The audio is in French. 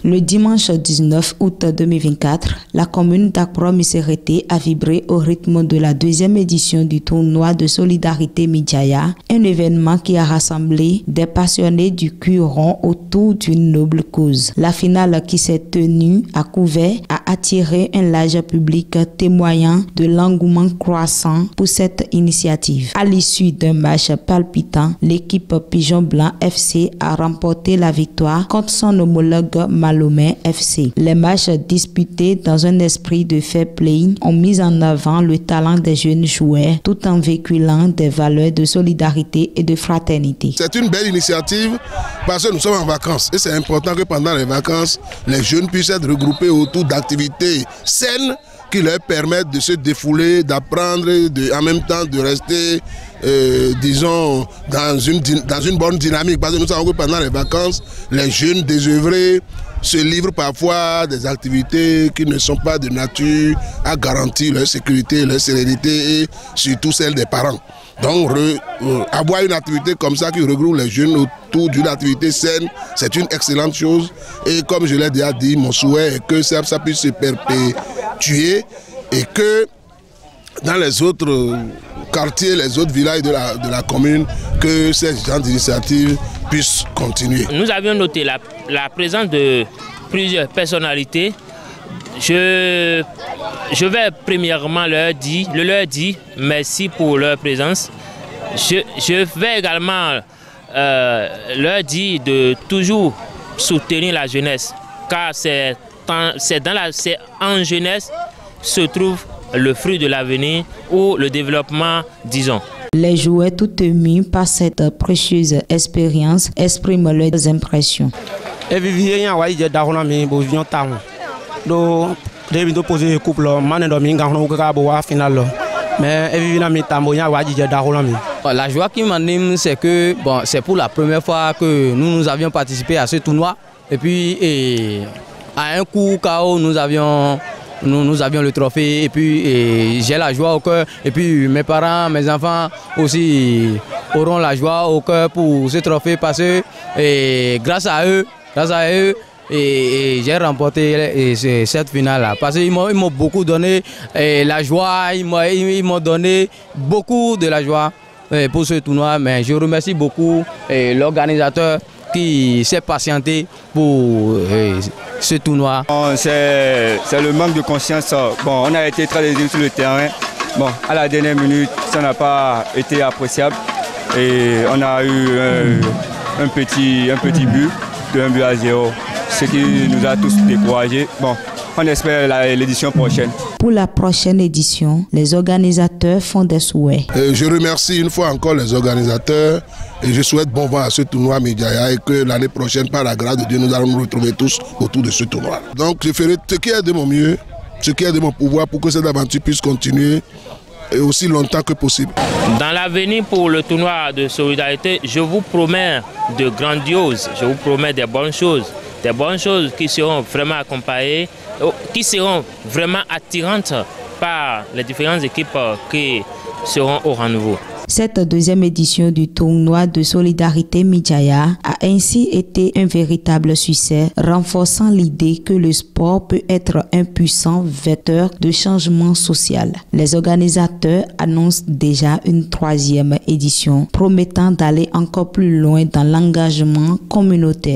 Le dimanche 19 août 2024, la commune d'Akpro-Missérété a vibré au rythme de la deuxième édition du tournoi de solidarité Midjaya, un événement qui a rassemblé des passionnés du cul rond autour d'une noble cause. La finale qui s'est tenue à Couvert a attiré un large public témoignant de l'engouement croissant pour cette initiative. À l'issue d'un match palpitant, l'équipe Pigeon Blanc FC a remporté la victoire contre son homologue Malomé FC. Les matchs disputés dans un esprit de fair play ont mis en avant le talent des jeunes joueurs tout en véhiculant des valeurs de solidarité et de fraternité. C'est une belle initiative parce que nous sommes en vacances et c'est important que pendant les vacances, les jeunes puissent être regroupés autour d'activités saines qui leur permettent de se défouler, d'apprendre, en même temps de rester, disons, dans une bonne dynamique. Parce que nous savons que pendant les vacances, les jeunes désœuvrés se livrent parfois à des activités qui ne sont pas de nature à garantir leur sécurité, leur sérénité et surtout celle des parents. Donc, avoir une activité comme ça qui regroupe les jeunes autour d'une activité saine, c'est une excellente chose. Et comme je l'ai déjà dit, mon souhait est que ça puisse se perpétuer et que dans les autres quartiers, les autres villages de la commune, que ces gens d'initiative puissent continuer. Nous avions noté la présence de plusieurs personnalités. Je vais premièrement leur dire merci pour leur présence. Je vais également leur dire de toujours soutenir la jeunesse, car c'est en jeunesse se trouve le fruit de l'avenir ou le développement, disons. Les joueurs tout émus par cette précieuse expérience expriment leurs impressions. La joie qui m'anime, c'est que c'est pour la première fois que nous avions participé à ce tournoi. Et puis, à un coup KO, nous avions le trophée. Et puis, j'ai la joie au cœur. Et puis, mes parents, mes enfants aussi auront la joie au cœur pour ce trophée parce que grâce à eux, et j'ai remporté cette finale-là. Parce qu'ils m'ont beaucoup donné la joie, ils m'ont donné beaucoup de la joie pour ce tournoi. Mais je remercie beaucoup l'organisateur qui s'est patienté pour ce tournoi. C'est le manque de conscience. Bon, on a été très déçus sur le terrain. Bon, à la dernière minute, ça n'a pas été appréciable. Et on a eu un petit but de 1-0. Ce qui nous a tous découragés. Bon, on espère l'édition prochaine. Pour la prochaine édition, les organisateurs font des souhaits. Je remercie une fois encore les organisateurs et je souhaite bon vent à ce tournoi Midjaya et que l'année prochaine, par la grâce de Dieu, nous allons nous retrouver tous autour de ce tournoi. Donc je ferai ce qui est de mon mieux, ce qui est de mon pouvoir pour que cette aventure puisse continuer et aussi longtemps que possible. Dans l'avenir pour le tournoi de solidarité, je vous promets de grandioses, je vous promets des bonnes choses qui seront vraiment accompagnées, qui seront vraiment attirantes par les différentes équipes qui seront au rendez-vous. Cette deuxième édition du tournoi de solidarité Midjaya a ainsi été un véritable succès, renforçant l'idée que le sport peut être un puissant vecteur de changement social. Les organisateurs annoncent déjà une troisième édition, promettant d'aller encore plus loin dans l'engagement communautaire.